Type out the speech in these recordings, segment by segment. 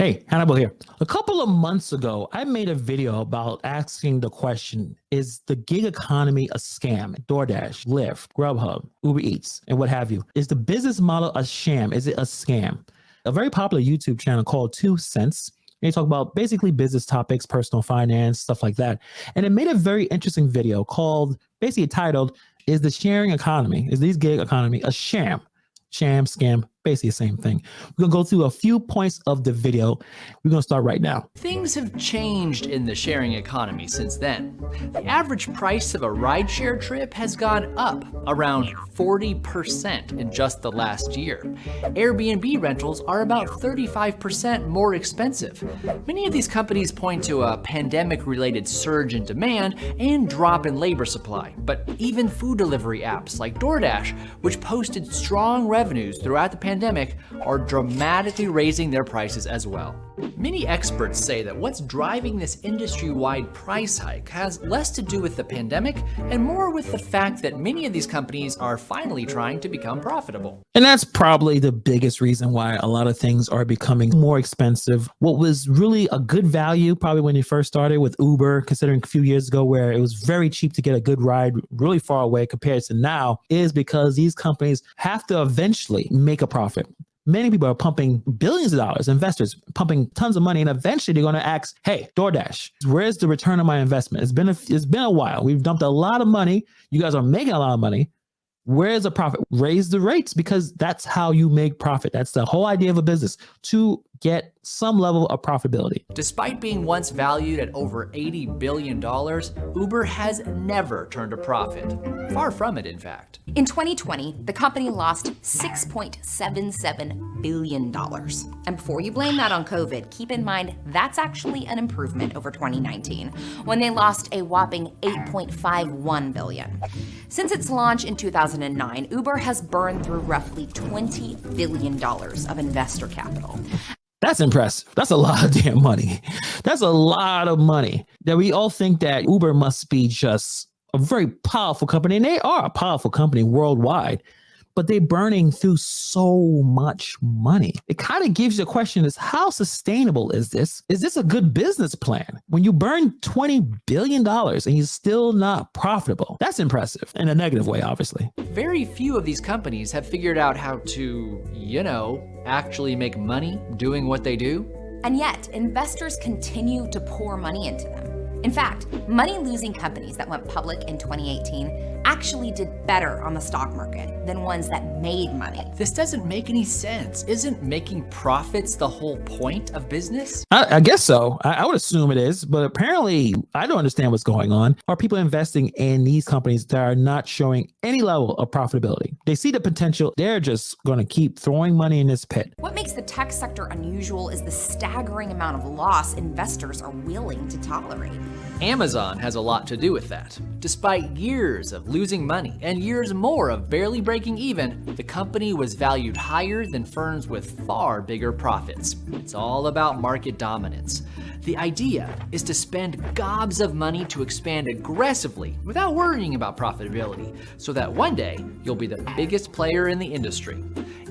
Hey, Hannibal here. A couple of months ago, I made a video about asking the question, is the gig economy a scam? DoorDash, Lyft, Grubhub, Uber Eats, and what have you. Is the business model a sham? Is it a scam? A very popular YouTube channel called 2 Cents. They talk about basically business topics, personal finance, stuff like that. And it made a very interesting video called, basically titled, is the sharing economy, is this gig economy a sham? Sham, scam, basically the same thing. We're gonna go through a few points of the video. We're gonna start right now. Things have changed in the sharing economy since then. The average price of a rideshare trip has gone up around 40% in just the last year. Airbnb rentals are about 35% more expensive. Many of these companies point to a pandemic-related surge in demand and drop in labor supply. But even food delivery apps like DoorDash, which posted strong revenues throughout the pandemic, are dramatically raising their prices as well. Many experts say that what's driving this industry-wide price hike has less to do with the pandemic and more with the fact that many of these companies are finally trying to become profitable. And that's probably the biggest reason why a lot of things are becoming more expensive. What was really a good value, probably when you first started with Uber, considering a few years ago where it was very cheap to get a good ride really far away compared to now, is because these companies have to eventually make a profit. Many people are pumping billions of dollars, investors pumping tons of money, and eventually they're going to ask, hey, DoorDash, where's the return on my investment? It's been a while. We've dumped a lot of money. You guys are making a lot of money. Where's the profit? Raise the rates, because that's how you make profit. That's the whole idea of a business, to get some level of profitability. Despite being once valued at over $80 billion, Uber has never turned a profit. Far from it, in fact. In 2020, the company lost $6.77 billion. And before you blame that on COVID, keep in mind that's actually an improvement over 2019, when they lost a whopping $8.51 billion. Since its launch in 2009, Uber has burned through roughly $20 billion of investor capital. That's impressive. That's a lot of damn money. That's a lot of money that we all think that Uber must be just a very powerful company. And they are a powerful company worldwide, but they're burning through so much money. It kind of gives you a question, is how sustainable is this? Is this a good business plan? When you burn $20 billion and you're still not profitable, that's impressive in a negative way, obviously. Very few of these companies have figured out how to, actually make money doing what they do. And yet, investors continue to pour money into them. In fact, money-losing companies that went public in 2018 actually did better on the stock market than ones that made money. This doesn't make any sense. Isn't making profits the whole point of business? I guess so. I would assume it is, but apparently I don't understand what's going on. Are people investing in these companies that are not showing any level of profitability? They see the potential. They're just going to keep throwing money in this pit. What makes the tech sector unusual is the staggering amount of loss investors are willing to tolerate. Amazon has a lot to do with that. Despite years of losing money and years more of barely breaking even, the company was valued higher than firms with far bigger profits. It's all about market dominance. The idea is to spend gobs of money to expand aggressively without worrying about profitability, so that one day you'll be the biggest player in the industry.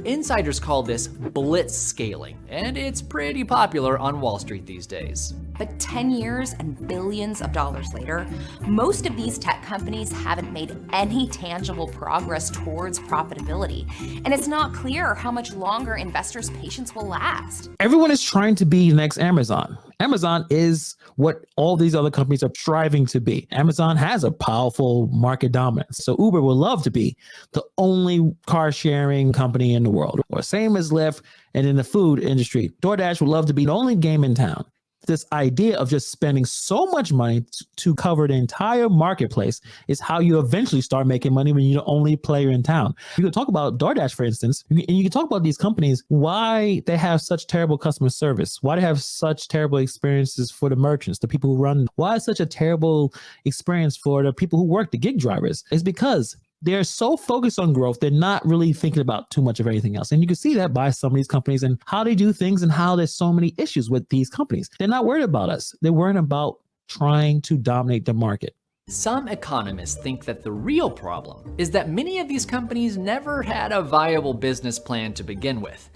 Insiders call this blitz scaling, and it's pretty popular on Wall Street these days. But 10 years and billions of dollars later, most of these tech companies haven't made any tangible progress towards profitability. And it's not clear how much longer investors' patience will last. Everyone is trying to be the next Amazon. Amazon is what all these other companies are striving to be. Amazon has a powerful market dominance. So Uber would love to be the only car sharing company in the world, or same as Lyft. And in the food industry, DoorDash would love to be the only game in town. This idea of just spending so much money to cover the entire marketplace is how you eventually start making money when you're the only player in town. You can talk about DoorDash, for instance, and you can talk about these companies, why they have such terrible customer service, why they have such terrible experiences for the merchants, the people who run, why it's such a terrible experience for the people who work, the gig drivers. It's because they're so focused on growth, they're not really thinking about too much of anything else. And you can see that by some of these companies and how they do things and how there's so many issues with these companies. They're not worried about us. They're worried about trying to dominate the market. Some economists think that the real problem is that many of these companies never had a viable business plan to begin with.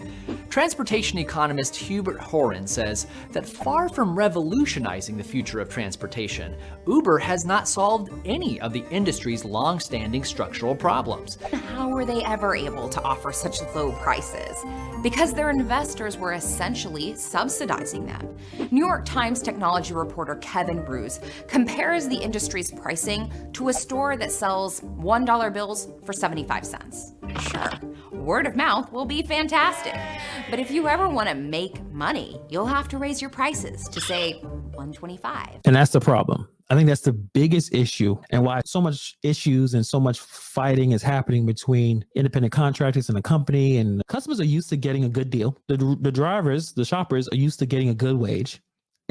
Transportation economist Hubert Horan says that far from revolutionizing the future of transportation, Uber has not solved any of the industry's long-standing structural problems. How were they ever able to offer such low prices? Because their investors were essentially subsidizing them. New York Times technology reporter Kevin Roose compares the industry's pricing to a store that sells $1 bills for 75 cents. Sure, word of mouth will be fantastic, but if you ever want to make money, you'll have to raise your prices to say $1.25. And that's the problem. I think that's the biggest issue, and why so much issues and so much fighting is happening between independent contractors and the company. And customers are used to getting a good deal. The drivers, the shoppers are used to getting a good wage.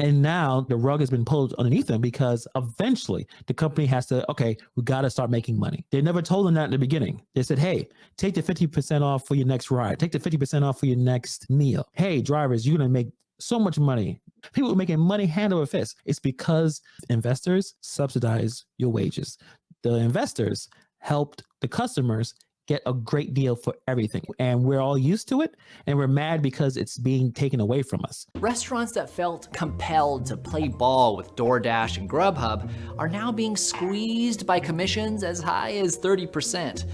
And now the rug has been pulled underneath them because eventually the company has to, okay, we got to start making money. They never told them that in the beginning. They said, hey, take the 50% off for your next ride. Take the 50% off for your next meal. Hey, drivers, you're going to make so much money. People are making money hand over fist. It's because investors subsidize your wages. The investors helped the customers get a great deal for everything. And we're all used to it. And we're mad because it's being taken away from us. Restaurants that felt compelled to play ball with DoorDash and Grubhub are now being squeezed by commissions as high as 30%.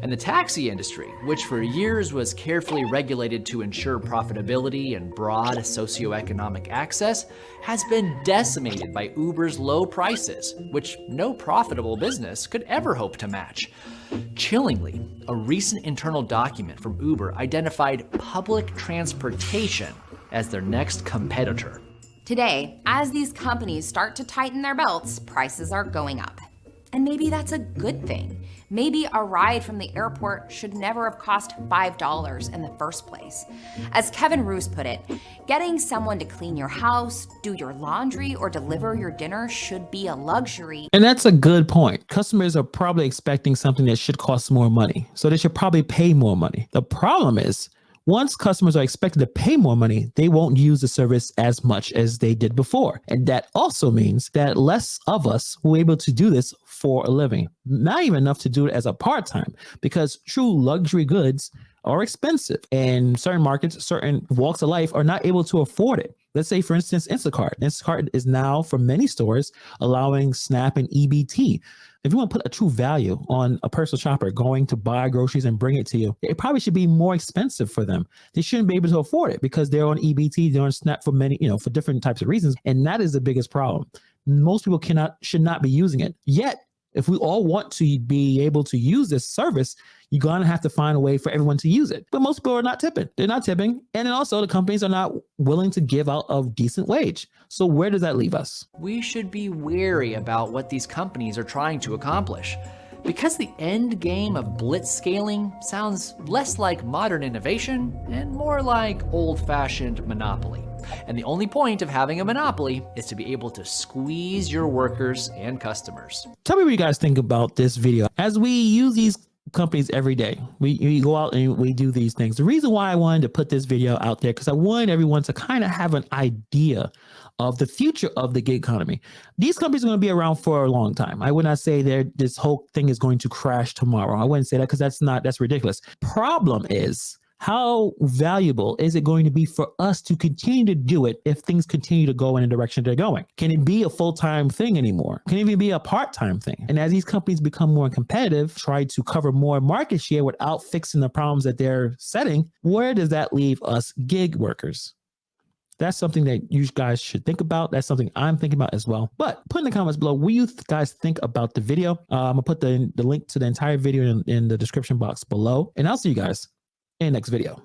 And the taxi industry, which for years was carefully regulated to ensure profitability and broad socioeconomic access, has been decimated by Uber's low prices, which no profitable business could ever hope to match. Chillingly, a recent internal document from Uber identified public transportation as their next competitor. Today, as these companies start to tighten their belts, prices are going up. And maybe that's a good thing. Maybe a ride from the airport should never have cost $5 in the first place. As Kevin Roose put it, getting someone to clean your house, do your laundry, or deliver your dinner should be a luxury. And that's a good point. Customers are probably expecting something that should cost more money, so they should probably pay more money. The problem is, once customers are expected to pay more money, they won't use the service as much as they did before. And that also means that less of us will be able to do this for a living. Not even enough to do it as a part-time, because true luxury goods are expensive. And certain markets, certain walks of life are not able to afford it. Let's say, for instance, Instacart. Instacart is now, for many stores, allowing SNAP and EBT. If you want to put a true value on a personal shopper going to buy groceries and bring it to you, it probably should be more expensive for them. They shouldn't be able to afford it because they're on EBT, they're on SNAP for many, for different types of reasons. And that is the biggest problem. Most people should not be using it. Yet, if we all want to be able to use this service, you're going to have to find a way for everyone to use it. But most people are not tipping. They're not tipping. And then also the companies are not willing to give out a decent wage. So where does that leave us? We should be wary about what these companies are trying to accomplish, because the end game of blitz scaling sounds less like modern innovation and more like old-fashioned monopoly. And the only point of having a monopoly is to be able to squeeze your workers and customers. Tell me what you guys think about this video. As we use these companies every day, we go out and we do these things. The reason why I wanted to put this video out there, because I wanted everyone to kind of have an idea of the future of the gig economy. These companies are going to be around for a long time. I would not say this whole thing is going to crash tomorrow. I wouldn't say that, because that's ridiculous. Problem is, how valuable is it going to be for us to continue to do it if things continue to go in the direction they're going? Can it be a full-time thing anymore? Can it even be a part-time thing? And as these companies become more competitive, try to cover more market share without fixing the problems that they're setting, where does that leave us gig workers? That's something that you guys should think about. That's something I'm thinking about as well. But put in the comments below what you guys think about the video. I'm going to put the link to the entire video in the description box below. And I'll see you guys in the next video.